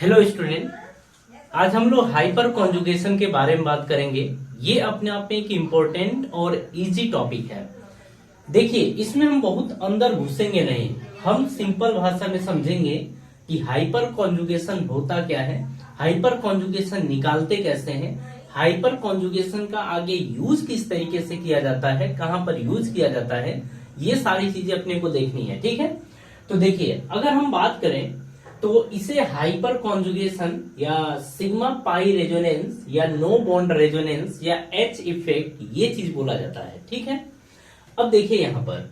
Hello student, आज हम लोग हाइपर कॉन्जुगेशन के बारे में बात करेंगे। ये अपने आप में एक इम्पोर्टेंट और इजी टॉपिक है। देखिए, इसमें हम बहुत अंदर घुसेंगे नहीं, हम सिंपल भाषा में समझेंगे कि हाइपर कॉन्जुगेशन होता क्या है, हाइपर कॉन्जुगेशन निकालते कैसे हैं, हाइपर कॉन्जुगेशन का आगे यूज किस तरीके से किया जाता है, कहां पर यूज किया जाता है, ये सारी चीजें अपने को देखनी है। ठीक है, तो देखिए, अगर हम बात करें तो इसे हाइपर कॉन्जुगेशन या सिग्मा पाई रेजोनेंस या नो बॉन्ड रेजोनेंस या एच इफेक्ट ये चीज बोला जाता है। ठीक है, अब देखिए यहां पर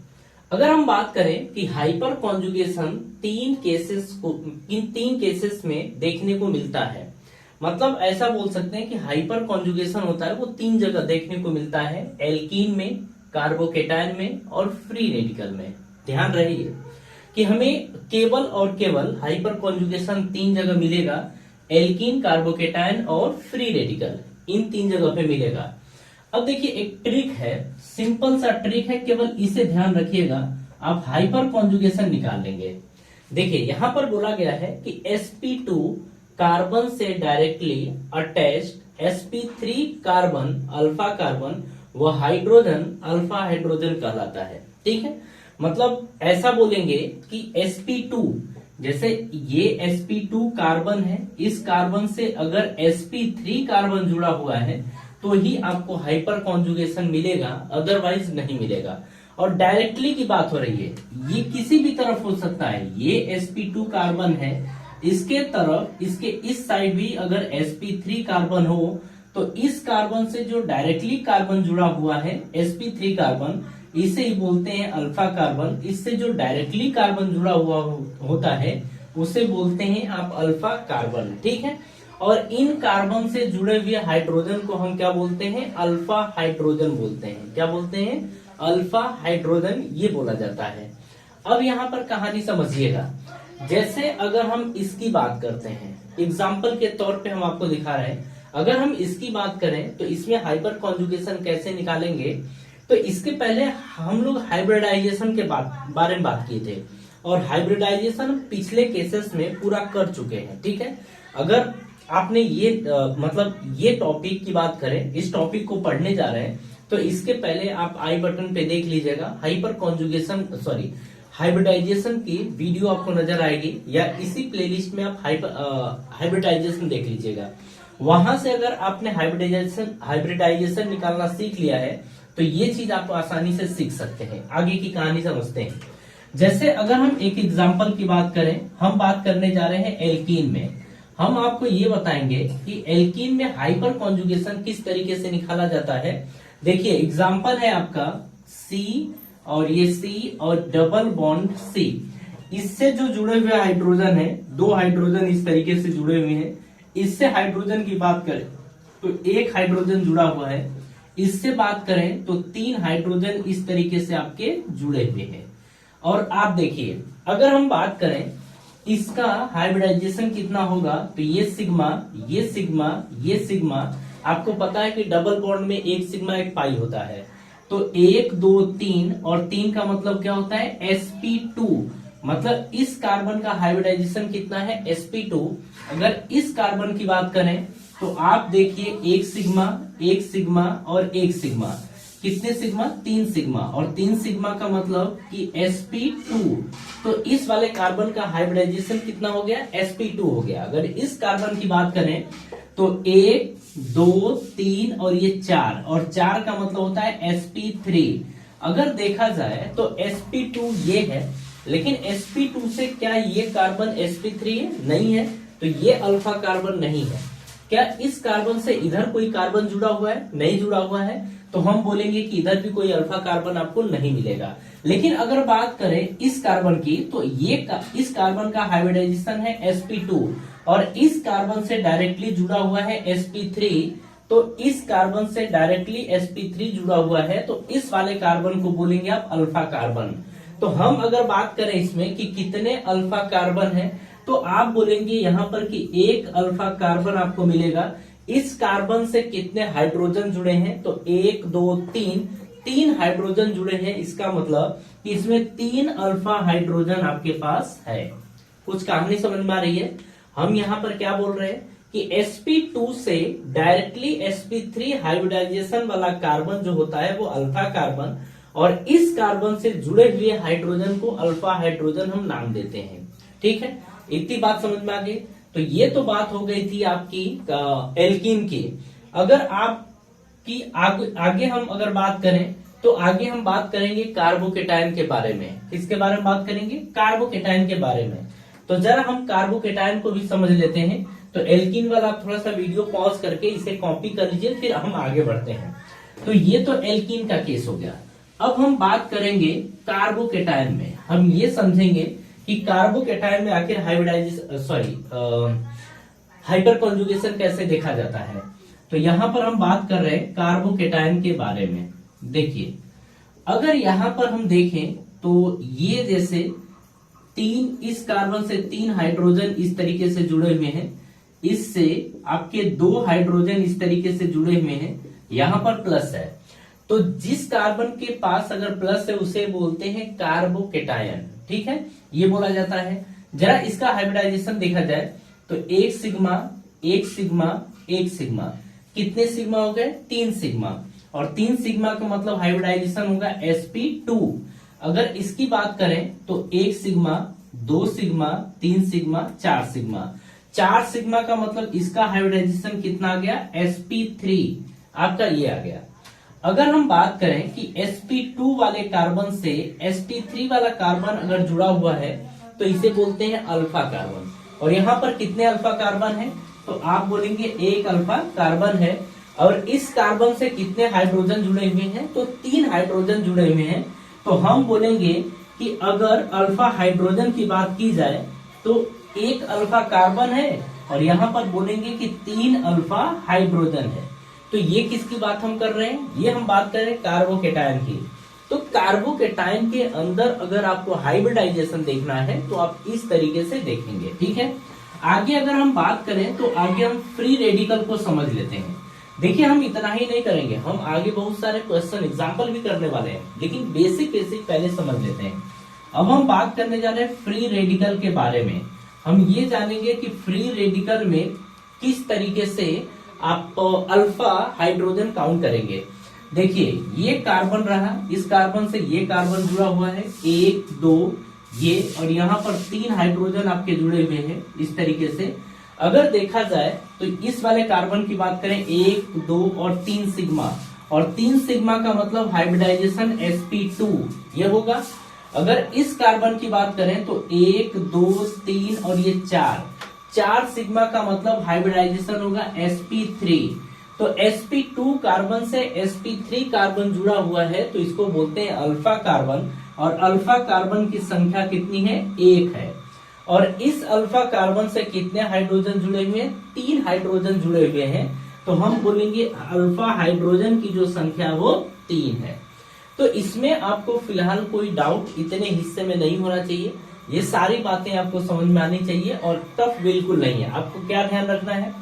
अगर हम बात करें कि हाइपर कॉन्जुगेशन तीन केसेस में देखने को मिलता है। मतलब ऐसा बोल सकते हैं कि हाइपर कॉन्जुगेशन होता है वो तीन जगह देखने को मिलता है, एल्कीन में, कार्बोकेटायन में और फ्री रेडिकल में। ध्यान रहिए कि हमें केवल और केवल हाइपर कॉन्जुगेशन तीन जगह मिलेगा, एल्कीन, कार्बोकेटायन और फ्री रेडिकल, इन तीन जगह पे मिलेगा। अब देखिए, एक ट्रिक है, सिंपल सा ट्रिक है, केवल इसे ध्यान रखिएगा, आप हाइपर कॉन्जुगेशन निकाल लेंगे। देखिए यहां पर बोला गया है कि sp2 कार्बन से directly attached sp3 carbon, alpha carbon, वह हाइड्रोजन अल्फा हाइड्रोजन कहलाता है। ठीक है, मतलब ऐसा बोलेंगे कि sp2, जैसे ये sp2 कार्बन है, इस कार्बन से अगर sp3 कार्बन जुड़ा हुआ है तो ही आपको हाइपर कॉन्जुगेशन मिलेगा, अदरवाइज नहीं मिलेगा। और डायरेक्टली की बात हो रही है, ये किसी भी तरफ हो सकता है, ये sp2 कार्बन है, इसके तरफ, इसके इस साइड भी अगर sp3 कार्बन हो तो इस कार्बन से जो डायरेक्टली कार्बन जुड़ा हुआ है sp3 कार्बन, इसे ही बोलते हैं अल्फा कार्बन। इससे जो डायरेक्टली कार्बन जुड़ा हुआ होता है उसे बोलते हैं आप अल्फा कार्बन। ठीक है, और इन कार्बन से जुड़े हुए हाइड्रोजन को हम क्या बोलते हैं, अल्फा हाइड्रोजन बोलते हैं। क्या बोलते हैं, अल्फा हाइड्रोजन, ये बोला जाता है। अब यहाँ पर कहानी समझिएगा, जैसे अगर हम इसकी बात करते हैं, एग्जाम्पल के तौर पे हम आपको दिखा रहे हैं, अगर हम इसकी बात करें तो इसमें हाइपर कॉन्जुगेशन कैसे निकालेंगे, तो इसके पहले हम लोग हाइब्रिडाइजेशन के बारे में बात किए थे, और हाइब्रिडाइजेशन पिछले केसेस में पूरा कर चुके हैं। ठीक है, अगर आपने ये मतलब ये टॉपिक की बात करें, इस टॉपिक को पढ़ने जा रहे हैं तो इसके पहले आप आई बटन पे देख लीजिएगा, हाइपर कॉन्जुगेशन हाइब्रिडाइजेशन की वीडियो आपको नजर आएगी, या इसी प्लेलिस्ट में आप हाइब्रिडाइजेशन देख लीजिएगा। वहां से अगर आपने हाइब्रिडाइजेशन निकालना सीख लिया है तो ये चीज आप आसानी से सीख सकते हैं। आगे की कहानी समझते हैं। जैसे अगर हम एक एग्जांपल की बात करें, हम बात करने जा रहे हैं एल्कीन में। हम आपको ये बताएंगे कि एल्कीन में हाइपर कॉन्जुगेशन किस तरीके से निकाला जाता है। देखिए एग्जांपल है आपका C, और ये C और डबल बॉन्ड C, इससे जो जुड़े हुए हाइड्रोजन है, दो हाइड्रोजन इस तरीके से जुड़े हुए हैं। इससे हाइड्रोजन की बात करें तो एक हाइड्रोजन जुड़ा हुआ है, इससे बात करें तो तीन हाइड्रोजन इस तरीके से आपके जुड़े हुए हैं। और आप देखिए, अगर हम बात करें इसका हाइब्रिडाइजेशन कितना होगा, तो ये सिग्मा, ये सिग्मा, ये सिग्मा, आपको पता है कि डबल बॉन्ड में एक सिग्मा एक पाई होता है, तो 1 2 3, और 3 का मतलब क्या होता है, sp2, मतलब इस कार्बन का हाइब्रिडाइजेशन कितना है, sp2। अगर इस कार्बन की बात करें तो आप देखिए एक सिग्मा और एक सिग्मा, कितने सिग्मा, 3 सिग्मा, और 3 सिग्मा का मतलब कि sp2, तो इस वाले कार्बन का हाइब्रिडाइजेशन कितना हो गया, sp2 हो गया। अगर इस कार्बन की बात करें तो 1 2 3 और ये 4, और 4 का मतलब होता है sp3। अगर देखा जाए तो sp2 ये है, लेकिन sp2 से क्या ये कार्बन sp3 है, नहीं है, तो ये अल्फा कार्बन नहीं है। क्या इस कार्बन से इधर कोई कार्बन जुड़ा हुआ है, नहीं जुड़ा हुआ है, तो हम बोलेंगे कि इधर भी कोई अल्फा कार्बन आपको नहीं मिलेगा। लेकिन अगर बात करें इस कार्बन की, तो इस कार्बन का हाइब्रिडाइजेशन है sp2, और इस कार्बन से डायरेक्टली जुड़ा हुआ है sp3, तो इस कार्बन से डायरेक्टली sp3 जुड़ा हुआ है, तो इस वाले कार्बन को बोलेंगे आप अल्फा कार्बन। तो हम अगर बात करें इसमें कि कितने अल्फा कार्बन है, तो आप बोलेंगे यहां पर कि एक अल्फा कार्बन आपको मिलेगा। इस कार्बन से कितने हाइड्रोजन जुड़े हैं, तो 1 2 3, 3 हाइड्रोजन जुड़े हैं। इसका मतलब कि इसमें 3 अल्फा हाइड्रोजन आपके पास है। कुछ कहानी समझ में आ रही है। हम यहाँ पर क्या बोल रहे हैं कि sp2 से डायरेक्टली sp3 हाइब्रिडाइजेशन वाला कार्बन जो होता है वो अल्फा कार्बन, और इस कार्बन से जुड़े हुए हाइड्रोजन को अल्फा हाइड्रोजन हम नाम देते हैं। ठीक है, इतनी बात समझ में आ गई। तो ये तो बात हो गई थी आपकी एल्कीन की। अगर आपकी आगे हम अगर बात करें तो आगे हम बात करेंगे कार्बोकेटायन के बारे में। किसके बारे में बात करेंगे? कार्बोकेटायन के बारे में। तो जरा हम कार्बोकेटायन को भी समझ लेते हैं। तो एल्कीन वाला आप थोड़ा सा वीडियो पॉज करके इसे कॉपी कर लीजिए, फिर हम आगे बढ़ते हैं। तो ये तो एल्कीन का केस हो गया। अब हम बात करेंगे कार्बोकेटायन में। हम ये समझेंगे कि कार्बोकेटायन में आखिर हाइपर कॉन्जुगेशन कैसे देखा जाता है। तो यहां पर हम बात कर रहे हैं कार्बोकेटायन के बारे में। देखिए, अगर यहां पर हम देखें तो ये जैसे इस कार्बन से 3 हाइड्रोजन इस तरीके से जुड़े हुए हैं, इससे आपके 2 हाइड्रोजन इस तरीके से जुड़े हुए हैं, यहां पर प्लस है। तो जिस कार्बन के पास अगर प्लस है उसे बोलते हैं कार्बोकेटायन। ठीक है, ये बोला जाता है। जरा इसका हाइब्रिडाइजेशन देखा जाए तो 1 सिग्मा 1 सिग्मा 1 सिग्मा, कितने सिग्मा हो गए? 3 सिग्मा, और 3 सिग्मा का मतलब हाइब्रिडाइजेशन होगा sp2। अगर इसकी बात करें तो 1 sigma 2 sigma 3 sigma 4 sigma, 4 sigma का मतलब इसका हाइब्रिडाइजेशन कितना आ गया? sp3, आपका ये आ गया। अगर हम बात करें कि sp2 वाले कार्बन से sp3 वाला कार्बन अगर जुड़ा हुआ है तो इसे बोलते हैं अल्फा कार्बन। और यहाँ पर कितने अल्फा कार्बन है? तो आप बोलेंगे 1 अल्फा कार्बन है। और इस कार्बन से कितने हाइड्रोजन जुड़े हुए हैं? तो 3 हाइड्रोजन जुड़े हुए हैं। तो हम बोलेंगे कि अगर अल्फा हाइड्रोजन की बात की जाए तो 1 अल्फा कार्बन है, और यहाँ पर बोलेंगे कि 3 अल्फा हाइड्रोजन है। तो ये किसकी बात हम कर रहे हैं? ये हम बात कर रहे हैं कार्बोकेटायन की। तो कार्बोकेटायन के अंदर अगर आपको हाइब्रिडाइजेशन देखना है तो आप इस तरीके से देखेंगे। ठीक है, आगे अगर हम बात करें तो आगे हम फ्री रेडिकल को समझ लेते हैं। देखिए, हम इतना ही नहीं करेंगे, हम आगे बहुत सारे क्वेश्चन एग्जाम्पल भी करने वाले हैं, लेकिन बेसिक पहले समझ लेते हैं। अब हम बात करने जा रहे हैं फ्री रेडिकल के बारे में। हम ये जानेंगे कि फ्री रेडिकल में किस तरीके से आप अल्फा हाइड्रोजन काउंट करेंगे। देखिए, ये कार्बन रहा, इस कार्बन से ये कार्बन जुड़ा हुआ है, 1 2 ये, और यहाँ पर 3 हाइड्रोजन आपके जुड़े हुए हैं इस तरीके से। अगर देखा जाए तो इस वाले कार्बन की बात करें 1 2 और 3 सिग्मा, और 3 सिग्मा का मतलब हाइब्रिडाइजेशन sp2 ये होगा। अगर इस कार्बन की बात करें तो 1 2 3 और ये 4 सिग्मा का मतलब हाइब्रिडाइजेशन होगा sp3। तो sp2 कार्बन से sp3 कार्बन जुड़ा हुआ है तो इसको बोलते हैं अल्फा कार्बन, और अल्फा कार्बन की संख्या कितनी है? 1 है। और इस अल्फा कार्बन से कितने हाइड्रोजन जुड़े हुए हैं? 3 हाइड्रोजन जुड़े हुए हैं। तो हम बोलेंगे अल्फा हाइड्रोजन की जो संख्या वो 3 है। तो इसमें आपको फिलहाल कोई डाउट इतने हिस्से में नहीं होना चाहिए। ये सारी बातें आपको समझ में आनी चाहिए और टफ बिल्कुल नहीं है। आपको क्या ध्यान रखना है?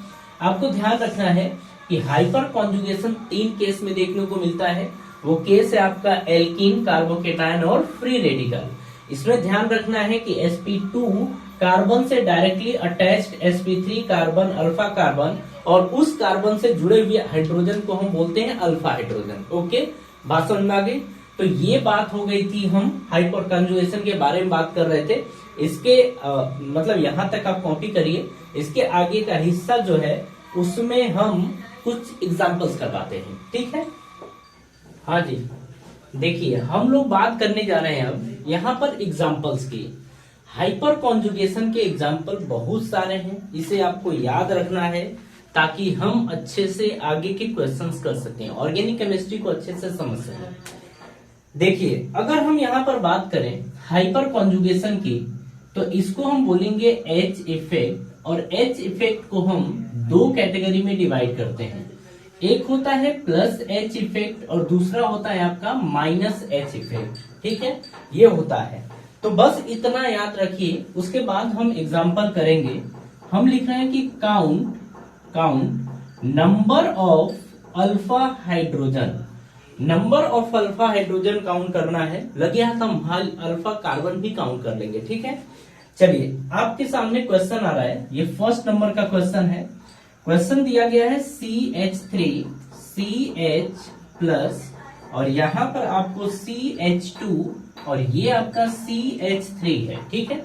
आपको ध्यान रखना है कि हाइपर कॉन्जुगेशन 3 केस में देखने को मिलता है। वो केस है आपका एल्कीन, कार्बोकेटायन और फ्री रेडिकल। इसमें ध्यान रखना है कि sp2 कार्बन से directly attached sp3 carbon alpha carbon, और उस कार्बन से जुड़े हुए हाइड्रोजन को हम बोलते हैं अल्फा हाइड्रोजन। ओके, बात समझ में आ गई? तो ये बात हो गई थी, हम हाइपर कॉन्जुगेशन के बारे में बात कर रहे थे। इसके मतलब यहाँ तक आप कॉपी करिए। इसके आगे का हिस्सा जो है उसमें हम कुछ एग्जाम्पल्स करवाते हैं। ठीक है, हाँ जी। देखिए, हम लोग बात करने जा रहे हैं अब यहाँ पर एग्जाम्पल्स की। हाइपर कॉन्जुगेशन के एग्जाम्पल बहुत सारे हैं, इसे आपको याद रखना है ताकि हम अच्छे से आगे के क्वेश्चंस कर सकें, ऑर्गेनिक केमिस्ट्री को अच्छे से समझ सकें। देखिए, अगर हम यहाँ पर बात करें हाइपर कॉन्जुगेशन की तो इसको हम बोलेंगे H इफेक्ट, और H इफेक्ट को हम 2 कैटेगरी में डिवाइड करते हैं। एक होता है प्लस H इफेक्ट और दूसरा होता है आपका माइनस H इफेक्ट। ठीक है, ये होता है। तो बस इतना याद रखिए, उसके बाद हम एग्जांपल करेंगे। हम लिख रहे हैं कि count number of alpha hydrogen. Number of alpha hydrogen count करना है, लगे हाथ हम अल्फा कार्बन भी काउंट कर लेंगे। ठीक है, चलिए आपके सामने क्वेश्चन आ रहा है, ये फर्स्ट नंबर का क्वेश्चन है। क्वेश्चन दिया गया है CH3 CH प्लस और यहाँ पर आपको CH2 और ये आपका CH3 है। ठीक है,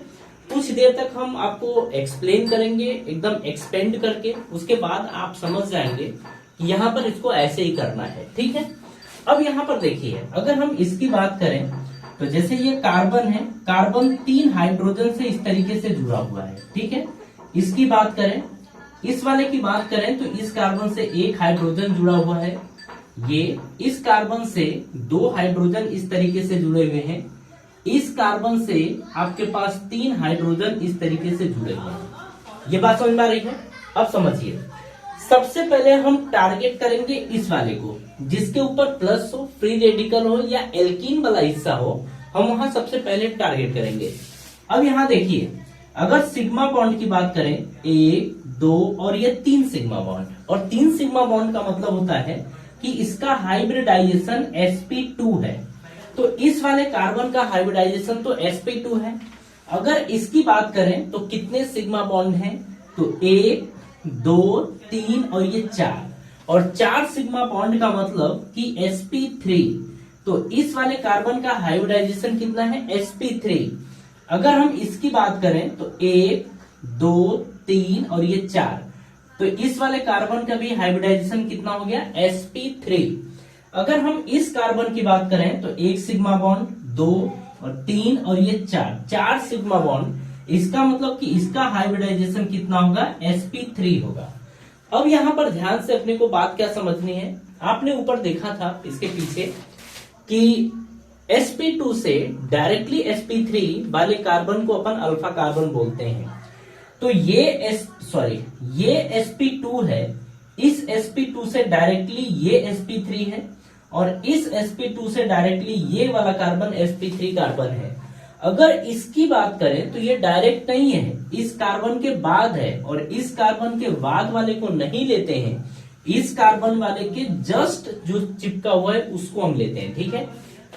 कुछ देर तक हम आपको एक्सप्लेन करेंगे एकदम एक्सपेंड करके, उसके बाद आप समझ जाएंगे कि यहाँ पर इसको ऐसे ही करना है। ठीक है, अब यहाँ पर देखिए, अगर हम इसकी बात करें तो जैसे ये कार्बन है, कार्बन 3 हाइड्रोजन से इस तरीके से जुड़ा हुआ है। ठीक है, इसकी बात करें, इस वाले की बात करें तो इस कार्बन से 1 हाइड्रोजन जुड़ा हुआ है, ये इस कार्बन से 2 हाइड्रोजन इस तरीके से जुड़े हुए हैं, इस कार्बन से आपके पास 3 हाइड्रोजन इस तरीके से जुड़े हुए हैं। ये बात समझ में आ रही है? अब समझिए, सबसे पहले हम टारगेट करेंगे इस वाले को, जिसके ऊपर प्लस हो, फ्री रेडिकल हो या एल्कीन वाला हिस्सा हो, हम वहां सबसे पहले टारगेट करेंगे। अब यहाँ देखिए, अगर सिग्मा बॉन्ड की बात करें, 1 2 और ये 3 सिग्मा बॉन्ड, और 3 सिग्मा बॉन्ड का मतलब होता है कि इसका हाइब्रिडाइजेशन sp2 है। तो इस वाले कार्बन का हाइब्रिडाइजेशन तो sp2 है। अगर इसकी बात करें तो कितने सिग्मा बॉन्ड हैं, तो 1 2 3 और ये 4, और 4 सिग्मा बॉन्ड का मतलब कि sp3। तो इस वाले कार्बन का हाइब्रिडाइजेशन कितना है, sp3। अगर हम इसकी बात करें तो 1 2 3 और ये 4, तो इस वाले कार्बन का भी हाइब्रिडाइजेशन कितना हो गया, sp3। अगर हम इस कार्बन की बात करें तो 1 सिग्मा बॉन्ड, 2 और 3 और ये 4 सिग्मा बॉन्ड, इसका मतलब कि इसका हाइब्रिडाइजेशन कितना होगा, sp3 होगा। अब यहाँ पर ध्यान से अपने को बात क्या समझनी है, आपने ऊपर देखा था इसके पीछे कि sp2 से डायरेक्टली sp3 वाले कार्बन को अपन अल्फा कार्बन बोलते हैं। तो ये sp2 है, इस sp2 से डायरेक्टली ये sp3 है, और इस sp2 से डायरेक्टली ये वाला कार्बन sp3 कार्बन है। अगर इसकी बात करें तो ये डायरेक्ट नहीं है, इस कार्बन के बाद है, और इस कार्बन के बाद वाले को नहीं लेते हैं, इस कार्बन वाले के जस्ट जो चिपका हुआ है उसको हम लेते हैं। ठीक है,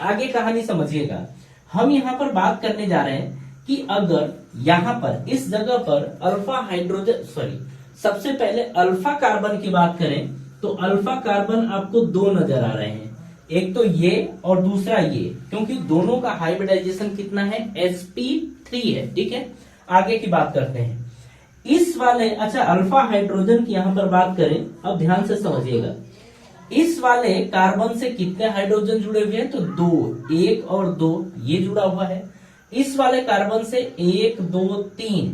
आगे कहानी समझिएगा। हम यहाँ पर बात करने जा रहे हैं कि अगर यहाँ पर इस जगह पर अल्फा हाइड्रोजन सबसे पहले अल्फा कार्बन की बात करें तो अल्फा कार्बन आपको 2 नजर आ रहे हैं, एक तो ये और दूसरा ये, क्योंकि दोनों का हाइब्रिडाइजेशन कितना है, sp3 है। ठीक है, आगे की बात करते हैं इस वाले, अच्छा अल्फा हाइड्रोजन की यहाँ पर बात करें, अब ध्यान से समझिएगा, इस वाले कार्बन से कितने हाइड्रोजन जुड़े हुए हैं, तो 2, 1 और 2 ये जुड़ा हुआ है। इस वाले कार्बन से 1 2 3,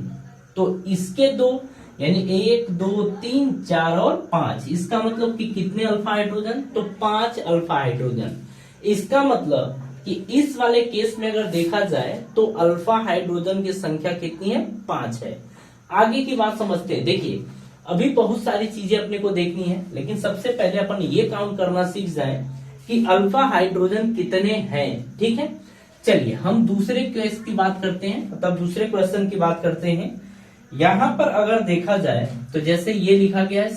तो इसके 2 यानी 1 2 3 4 और 5, इसका मतलब कि कितने अल्फा हाइड्रोजन, तो 5 अल्फा हाइड्रोजन। इसका मतलब कि इस वाले केस में अगर देखा जाए तो अल्फा हाइड्रोजन की संख्या कितनी है, 5 है। आगे की बात समझते हैं। देखिए अभी बहुत सारी चीजें अपने को देखनी है, लेकिन सबसे पहले अपन ये काउंट करना सीख जाए कि अल्फा हाइड्रोजन कितने हैं। ठीक है, चलिए हम दूसरे केस की बात करते हैं, मतलब दूसरे क्वेश्चन की बात करते हैं। यहां पर अगर देखा जाए तो जैसे ये लिखा गया है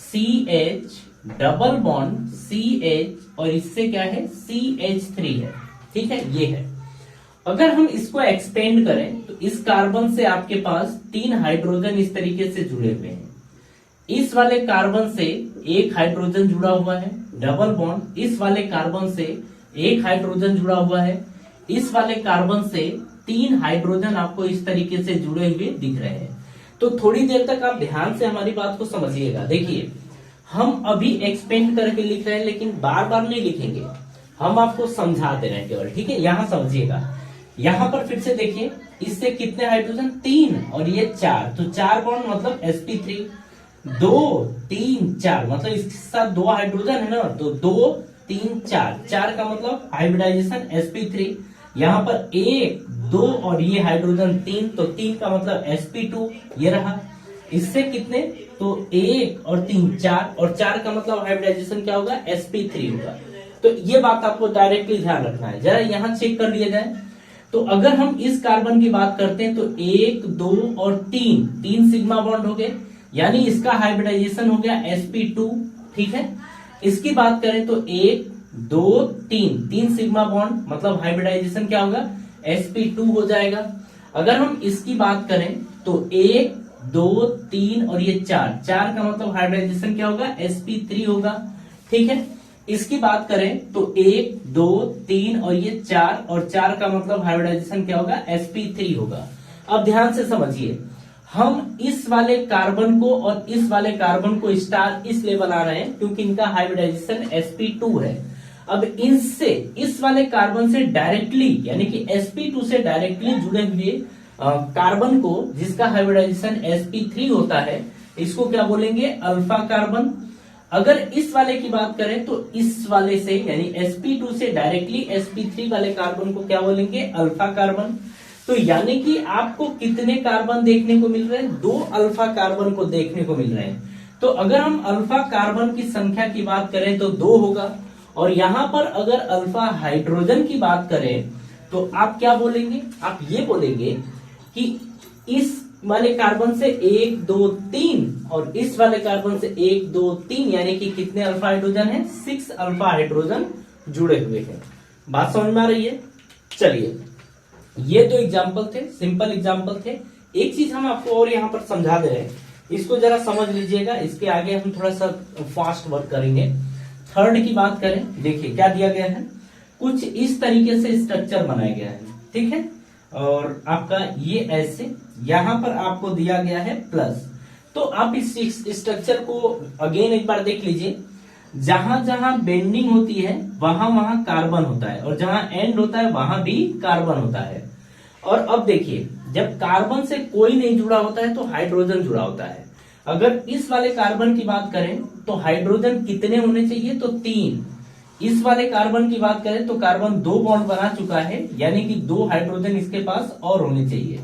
CH डबल बॉन्ड CH और इससे क्या है CH3 है। ठीक है, ये है। अगर हम इसको एक्सपेंड करें तो इस कार्बन से आपके पास 3 हाइड्रोजन इस तरीके से जुड़े हुए हैं, इस वाले कार्बन से 1 हाइड्रोजन जुड़ा हुआ है, डबल बॉन्ड, इस वाले कार्बन से 1 हाइड्रोजन जुड़ा हुआ है, इस वाले कार्बन से 3 हाइड्रोजन आपको इस तरीके से जुड़े हुए दिख रहे हैं। तो थोड़ी देर तक आप ध्यान से हमारी बात को समझिएगा। देखिए हम अभी एक्सपेंड करके लिख रहे हैं, लेकिन बार बार नहीं लिखेंगे, हम आपको समझा दे रहे हैं केवल। ठीक है, यहाँ समझिएगा। यहाँ पर फिर से देखिए, इससे कितने हाइड्रोजन, 3 और ये 4, तो 4 बॉन्ड मतलब sp3, 2 3 4 मतलब इसके साथ 2 हाइड्रोजन है ना, तो 2 3 4 का मतलब हाइब्रिडाइजेशन sp3। यहाँ पर 1 2 और ये हाइड्रोजन 3, तो 3 का मतलब sp2 ये रहा। इससे कितने, तो 1 और 3 4, और 4 का मतलब हाइब्रिडाइजेशन क्या होगा, sp3 होगा। तो ये बात आपको डायरेक्टली ध्यान रखना है। जरा यहाँ चेक कर लिया जाए तो अगर हम इस कार्बन की बात करते हैं तो 1 2 और 3 सिग्मा बॉन्ड हो गए, यानी इसका हाइब्रिडाइजेशन हो गया sp2। ठीक है, इसकी बात करें तो 1 2 3, 3 सिग्मा बॉन्ड, मतलब हाइब्रिडाइजेशन क्या होगा, sp2 हो जाएगा। अगर हम इसकी बात करें तो 1 2 3 और ये 4, 4 का मतलब हाइब्रिडाइजेशन क्या होगा, sp3 होगा। ठीक है, इसकी बात करें तो 1 2 3 और ये 4, और 4 का मतलब हाइब्रिडाइजेशन क्या होगा, sp3 होगा। अब ध्यान से समझिए, हम इस वाले कार्बन को और इस वाले कार्बन को स्टार इसलिए बना रहे हैं क्योंकि इनका हाइब्रिडाइजेशन sp2 है। अब इनसे, इस वाले कार्बन से डायरेक्टली यानी कि sp2 से डायरेक्टली जुड़े हुए कार्बन को जिसका हाइब्रिडाइजेशन sp3 होता है, इसको क्या बोलेंगे, अल्फा कार्बन। अगर इस वाले की बात करें तो इस वाले से यानी sp2 से डायरेक्टली sp3 वाले कार्बन को क्या बोलेंगे, अल्फा कार्बन। तो यानी कि आपको कितने कार्बन देखने को मिल रहे हैं, 2 अल्फा कार्बन को देखने को मिल रहे हैं। तो अगर हम अल्फा कार्बन की संख्या की बात करें तो 2 होगा, और यहां पर अगर अल्फा हाइड्रोजन की बात करें तो आप क्या बोलेंगे, आप ये बोलेंगे कि इस वाले कार्बन से 1 2 3 और इस वाले कार्बन से 1 2 3 यानी कि कितने अल्फा हाइड्रोजन है, 6 अल्फा हाइड्रोजन जुड़े हुए हैं। बात समझ में आ रही है। चलिए, ये 2 एग्जाम्पल थे, सिंपल एग्जाम्पल थे। एक चीज हम आपको और यहाँ पर समझा दे रहे हैं, इसको जरा समझ लीजिएगा, इसके आगे हम थोड़ा सा फास्ट वर्क करेंगे। थर्ड की बात करें, देखिए क्या दिया गया है, कुछ इस तरीके से स्ट्रक्चर बनाया गया है, ठीक है, और आपका ये ऐसे, यहां पर आपको दिया गया है प्लस। तो आप इस स्ट्रक्चर को अगेन एक बार देख लीजिए, जहां जहां बेंडिंग होती है वहां वहां कार्बन होता है, और जहां एंड होता है वहां भी कार्बन होता है। और अब देखिए, जब कार्बन से कोई नहीं जुड़ा होता है तो हाइड्रोजन जुड़ा होता है। अगर इस वाले कार्बन की बात करें तो हाइड्रोजन कितने होने चाहिए, तो 3। इस वाले कार्बन की बात करें तो कार्बन 2 बॉन्ड बना चुका है, यानी कि 2 हाइड्रोजन इसके पास और होने चाहिए।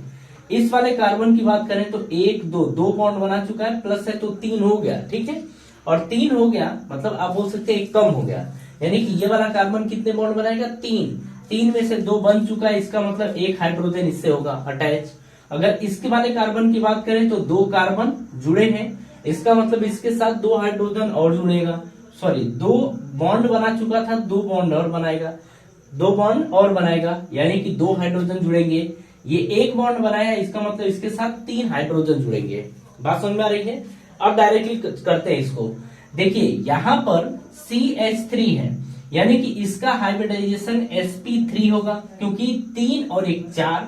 इस वाले कार्बन की बात करें तो 1 2, 2 बॉन्ड बना चुका है, प्लस है तो 3 हो गया, ठीक है। और 3 हो गया मतलब आप बोल सकते हैं 1 कम हो गया, यानी कि ये वाला कार्बन कितने बॉन्ड बनाएगा, 3। 3 में से 2 बन चुका है, इसका मतलब 1 हाइड्रोजन इससे होगा अटैच। अगर इसके वाले कार्बन की बात करें तो 2 कार्बन जुड़े हैं, इसका मतलब इसके साथ 2 हाइड्रोजन और जुड़ेगा, सॉरी 2 बॉन्ड बना चुका था, 2 बॉन्ड और बनाएगा, 2 बॉन्ड और बनाएगा, यानी कि 2 हाइड्रोजन जुड़ेंगे। ये 1 बॉन्ड बनाया, इसका मतलब इसके साथ 3 हाइड्रोजन जुड़ेंगे। बात समझ में आ रही है। अब डायरेक्टली करते हैं इसको, देखिए यहां पर CH3 है, यानी कि इसका हाइब्रिडाइजेशन sp3 होगा, क्योंकि 3 और 1 4,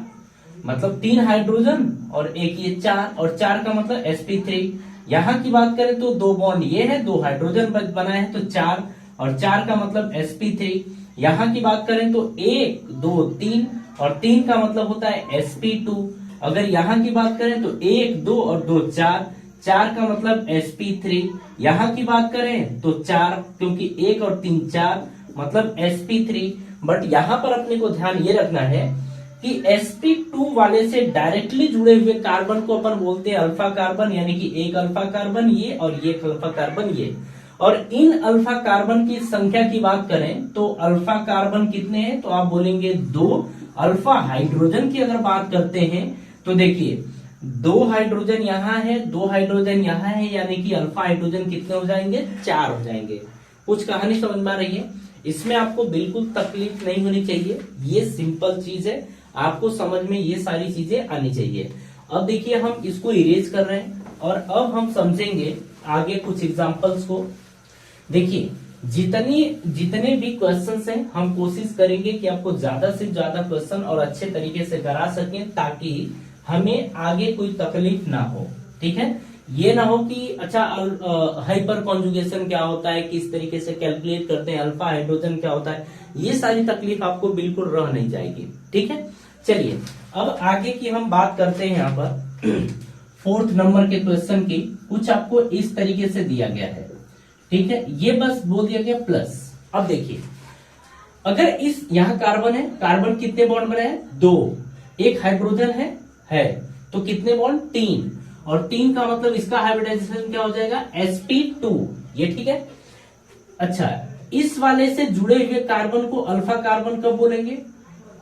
मतलब 3 हाइड्रोजन और 1 ये 4, और 4 का मतलब sp3। यहां की बात करें तो 2 बॉन्ड ये है, 2 हाइड्रोजन बनाए हैं तो 4, और 4 का मतलब sp3। यहां की बात करें तो 1 2 3 और 3 का मतलब होता है sp2। अगर यहां की बात करें तो 1 2 और 2 4, 4 का मतलब sp3। यहां की बात करें तो 4, क्योंकि 1 और 3 4 मतलब sp3। बट यहां पर अपने को ध्यान ये रखना है कि sp2 वाले से डायरेक्टली जुड़े हुए कार्बन को अपन बोलते हैं अल्फा कार्बन, यानी कि 1 अल्फा कार्बन ये और ये अल्फा कार्बन ये। और इन अल्फा कार्बन की संख्या की बात करें तो अल्फा कार्बन कितने हैं, तो आप बोलेंगे 2। अल्फा हाइड्रोजन की अगर बात करते हैं तो देखिए 2 हाइड्रोजन यहाँ है, 2 हाइड्रोजन यहाँ है, यानी कि अल्फा हाइड्रोजन कितने हो जाएंगे, 4 हो जाएंगे। कुछ कहानी समझ में आ रही है। इसमें आपको बिल्कुल तकलीफ नहीं होनी चाहिए, ये सिंपल चीज है, आपको समझ में ये सारी चीजें आनी चाहिए। अब देखिए हम इसको इरेज कर रहे हैं, और अब हम समझेंगे आगे कुछ एग्जांपल्स को। देखिए जितने भी क्वेश्चंस हैं हम कोशिश करेंगे कि आपको ज्यादा से ज्यादा क्वेश्चन और अच्छे तरीके से करा सकें, ताकि हमें आगे कोई तकलीफ ना हो, ठीक है। ये ना हो कि अच्छा हाइपर कॉन्जुगेशन क्या होता है, किस तरीके से कैलकुलेट करते हैं, अल्फा हाइड्रोजन क्या होता है, ये सारी तकलीफ आपको बिल्कुल रह नहीं जाएगी, ठीक है। चलिए अब आगे की हम बात करते हैं। यहाँ पर 4th नंबर के क्वेश्चन की कुछ आपको इस तरीके से दिया गया है, ठीक है, ये बस बोल दिया गया प्लस। अब देखिए अगर इस यहाँ कार्बन है, कार्बन कितने बॉन्ड बने हैं, 2, 1 हाइड्रोजन है तो कितने बॉन्ड, 3, और 3 का मतलब इसका हाइब्रिडाइजेशन क्या हो जाएगा, sp2, ये ठीक है। अच्छा, इस वाले से जुड़े हुए कार्बन को अल्फा कार्बन कब बोलेंगे,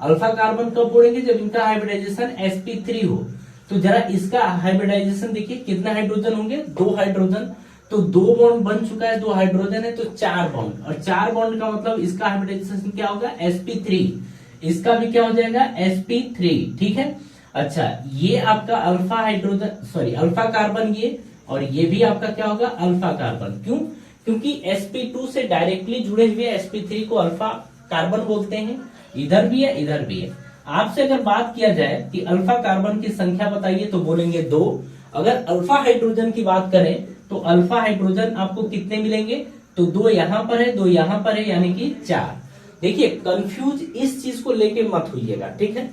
अल्फा कार्बन कब बोलेंगे, जब इनका हाइब्रिडाइजेशन sp3 हो। तो जरा इसका हाइब्रिडाइजेशन देखिए, कितना हाइड्रोजन होंगे, 2 हाइड्रोजन, तो 2 बॉन्ड बन चुका है, 2 हाइड्रोजन है तो 4 बॉन्ड, और 4 बॉन्ड का मतलब इसका हाइब्रिडाइजेशन क्या होगा sp3, इसका भी क्या हो जाएगा sp3, ठीक है। अच्छा ये आपका alpha hydrogen sorry alpha carbon, ये और ये भी आपका क्या होगा अल्फा कार्बन। क्यों? क्योंकि sp2 से डायरेक्टली जुड़े हुए sp3 को अल्फा कार्बन बोलते हैं, इधर भी है इधर भी है। आपसे अगर बात किया जाए कि अल्फा कार्बन की संख्या बताइए तो बोलेंगे 2। अगर अल्फा हाइड्रोजन की बात करें तो अल्फा हाइड्रोजन आपको कितने मिलेंगे, तो 2 यहां पर है 2 यहां पर है, यानी कि 4। देखिए कंफ्यूज इस चीज को लेके मत होइएगा, ठीक है।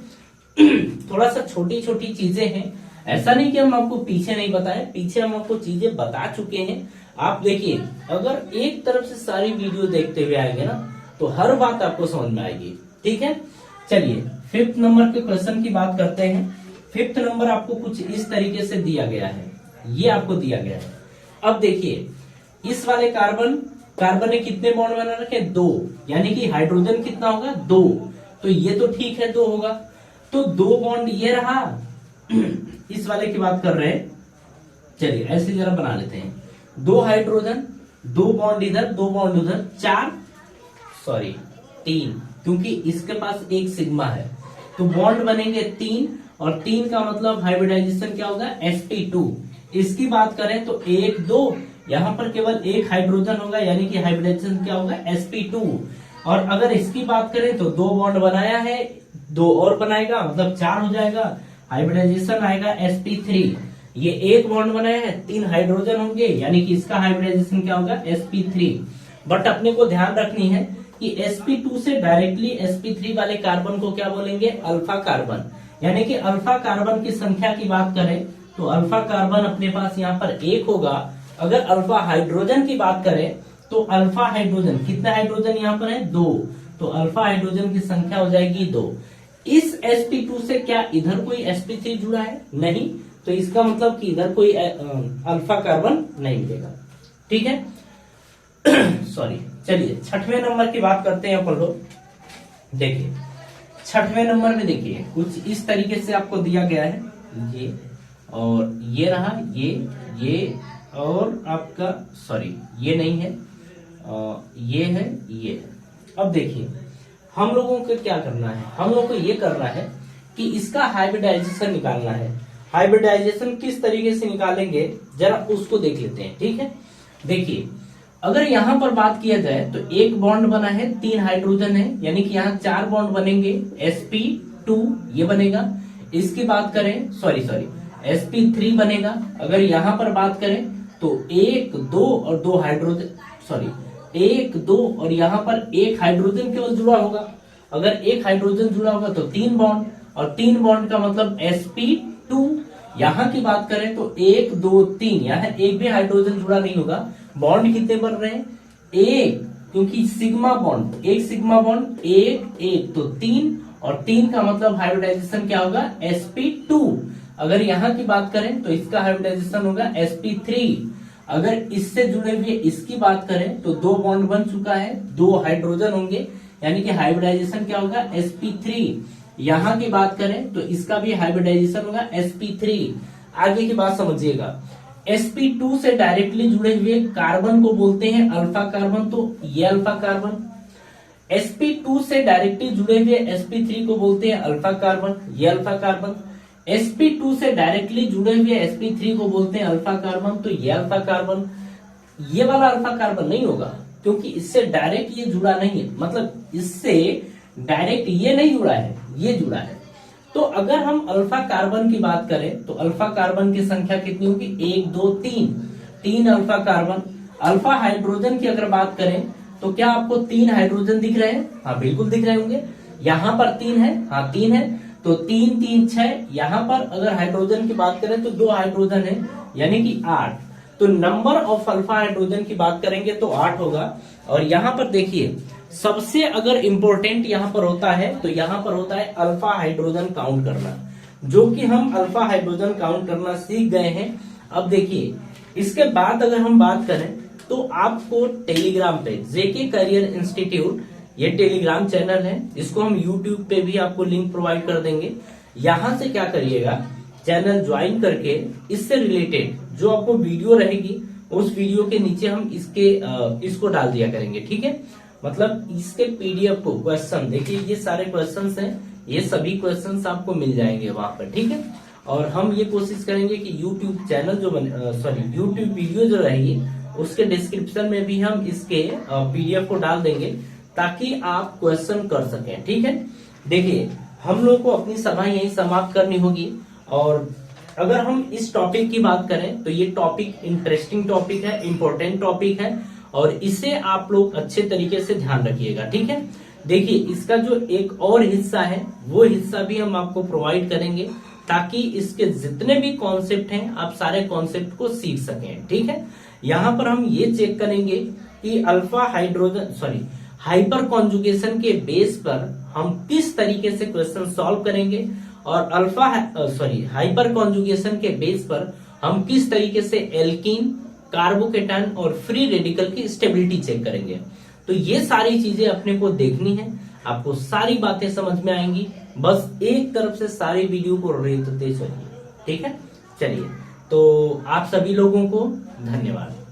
थोड़ा सा छोटी छोटी चीजें हैं, ऐसा नहीं कि हम आपको पीछे नहीं बताए, पीछे हम आपको चीजें बता चुके हैं। आप देखिए अगर एक तरफ से सारी वीडियो देखते हुए आएंगे ना तो हर बात आपको समझ में आएगी, ठीक है। चलिए 5th नंबर के क्वेश्चन की बात करते हैं। 5th नंबर आपको कुछ इस तरीके से दिया गया है, ये आपको दिया गया है। अब देखिए इस वाले कार्बन ने कितने बॉन्ड बना रखे, 2, यानी कि हाइड्रोजन कितना होगा 2, तो ये तो ठीक है 2 होगा, तो 2 बॉन्ड ये रहा। इस वाले की बात कर रहे हैं, चलिए ऐसे जरा बना लेते हैं, 2 हाइड्रोजन 2 बॉन्ड इधर 2 बॉन्ड उधर, 3, क्योंकि इसके पास एक सिग्मा है तो बॉन्ड बनेंगे 3, और 3 का मतलब हाइब्रिडाइजेशन क्या होगा sp2। इसकी बात करें तो 1 2, यहां पर केवल एक हाइड्रोजन होगा, यानी कि हाइब्रिडाइजेशन क्या होगा sp2। और अगर इसकी बात करें तो 2 बॉन्ड बनाया है, 2 और बनाएगा मतलब 4 हो जाएगा, हाइब्रिडाइजेशन आएगा sp3। ये एक बॉन्ड बनाया है, 3 हाइड्रोजन होंगे, यानी कि इसका हाइब्रिडाइजेशन क्या होगा sp3। बट अपने को ध्यान रखनी है कि sp2 से डायरेक्टली sp3 वाले कार्बन को क्या बोलेंगे अल्फा कार्बन, यानी कि अल्फा कार्बन की संख्या की बात करें तो अल्फा कार्बन अपने पास यहाँ पर 1 होगा। अगर अल्फा हाइड्रोजन की बात करें तो अल्फा हाइड्रोजन कितना हाइड्रोजन यहाँ पर है 2, तो अल्फा हाइड्रोजन की संख्या हो जाएगी 2। इस sp2 से क्या इधर कोई sp3 जुड़ा है, नहीं, तो इसका मतलब कि इधर कोई अल्फा कार्बन नहीं मिलेगा, ठीक है। सॉरी, चलिए 6वें नंबर की बात करते हैं अपन लोग। देखिए 6वें नंबर में देखिए कुछ इस तरीके से आपको दिया गया है, ये और ये रहा, ये और आपका सॉरी ये नहीं है, ये है ये है। अब देखिए हम लोगों को क्या करना है, हम लोगों को ये करना है कि इसका हाइब्रिडाइजेशन निकालना है। हाइब्रिडाइजेशन किस तरीके से निकालेंगे जरा उसको देख लेते हैं, ठीक है। देखिए अगर यहां पर बात किया जाए तो एक बॉन्ड बना है, 3 हाइड्रोजन है, यानी कि यहाँ 4 बॉन्ड बनेंगे, sp2 ये बनेगा। इसकी बात करें सॉरी sp3 बनेगा। अगर यहां पर बात करें तो 1 2 और 2 हाइड्रोजन सॉरी 1 2 और यहाँ पर एक हाइड्रोजन केवल जुड़ा होगा। अगर एक हाइड्रोजन जुड़ा होगा तो 3 बॉन्ड, और 3 बॉन्ड का मतलब sp2। यहाँ की बात करें तो 1 2 3, यहाँ एक भी हाइड्रोजन जुड़ा नहीं होगा। बॉन्ड कितने बन रहे हैं, 1, क्योंकि सिग्मा बॉन्ड, एक सिग्मा बॉन्ड 1 1 तो 3, और 3 का मतलब हाइब्रिडाइजेशन क्या होगा sp2। अगर यहाँ की बात करें तो इसका हाइब्रिडाइजेशन होगा sp3। अगर इससे जुड़े हुए इसकी बात करें तो 2 बॉन्ड बन चुका है, 2 हाइड्रोजन होंगे, यानी कि हाइब्रिडाइजेशन क्या होगा sp3। यहाँ की बात करें तो इसका भी हाइब्रिडाइजेशन होगा sp3। आगे की बात समझिएगा, sp2 से डायरेक्टली जुड़े हुए कार्बन को बोलते हैं अल्फा कार्बन, तो ये अल्फा कार्बन। sp2 से डायरेक्टली जुड़े हुए sp3 को बोलते हैं अल्फा कार्बन, ये अल्फा कार्बन। sp2 से डायरेक्टली जुड़े हुए sp3 को बोलते हैं अल्फा कार्बन, तो ये अल्फा कार्बन। ये वाला अल्फा कार्बन नहीं होगा क्योंकि इससे डायरेक्ट ये जुड़ा नहीं है, मतलब इससे डायरेक्ट ये नहीं जुड़ा है, ये जुड़ा है। तो अगर हम अल्फा कार्बन की बात करें तो अल्फा कार्बन की संख्या कितनी होगी, 1 2 3 अल्फा कार्बन। अल्फा हाइड्रोजन की अगर बात करें तो क्या आपको 3 हाइड्रोजन दिख रहे हैं, हाँ बिल्कुल दिख रहे होंगे। यहाँ पर 3 है, हाँ 3 है, तो 3 3 6। यहाँ पर अगर हाइड्रोजन की बात करें तो 2 हाइड्रोजन है, यानी कि 8। तो नंबर ऑफ अल्फा हाइड्रोजन की बात करेंगे तो 8 होगा। और यहाँ पर देखिए सबसे अगर इंपॉर्टेंट यहाँ पर होता है तो यहाँ पर होता है अल्फा हाइड्रोजन काउंट करना, जो कि हम अल्फा हाइड्रोजन काउंट करना सीख गए हैं। अब देखिए इसके बाद अगर हम बात करें तो आपको टेलीग्राम पे जेके करियर इंस्टीट्यूट, ये टेलीग्राम चैनल है, इसको हम यूट्यूब पे भी आपको लिंक प्रोवाइड कर देंगे। यहां से क्या करिएगा, चैनल ज्वाइन करके इससे रिलेटेड जो आपको वीडियो रहेगी उस वीडियो के नीचे हम इसको डाल दिया करेंगे, ठीक है। मतलब इसके पीडीएफ को क्वेश्चन देखिए, ये सारे क्वेश्चंस हैं, ये सभी क्वेश्चंस आपको मिल जाएंगे वहां पर, ठीक है। और हम ये कोशिश करेंगे कि यूट्यूब चैनल जो यूट्यूब वीडियो जो रहेगी उसके डिस्क्रिप्शन में भी हम इसके पीडीएफ को डाल देंगे ताकि आप क्वेश्चन कर सकें, ठीक है। देखिए, हम लोग को अपनी सभा यही समाप्त करनी होगी। और अगर हम इस टॉपिक की बात करें तो ये टॉपिक इंटरेस्टिंग टॉपिक है, इंपॉर्टेंट टॉपिक है, और इसे आप लोग अच्छे तरीके से ध्यान रखिएगा, ठीक है। देखिए, इसका जो एक और हिस्सा है वो हिस्सा भी हम आपको प्रोवाइड करेंगे ताकि इसके जितने भी कॉन्सेप्ट हैं आप सारे कॉन्सेप्ट को सीख सकें, ठीक है। यहाँ पर हम ये चेक करेंगे कि हाइपर कॉन्जुगेशन के बेस पर हम किस तरीके से क्वेश्चन सॉल्व करेंगे, और हाइपर कॉन्जुगेशन के बेस पर हम किस तरीके से एल्कीन, कार्बोकेटायन और फ्री रेडिकल की स्टेबिलिटी चेक करेंगे। तो ये सारी चीजें अपने को देखनी है, आपको सारी बातें समझ में आएंगी, बस एक तरफ से सारी वीडियो को रेतते चलिए, ठीक है। चलिए, तो आप सभी लोगों को धन्यवाद।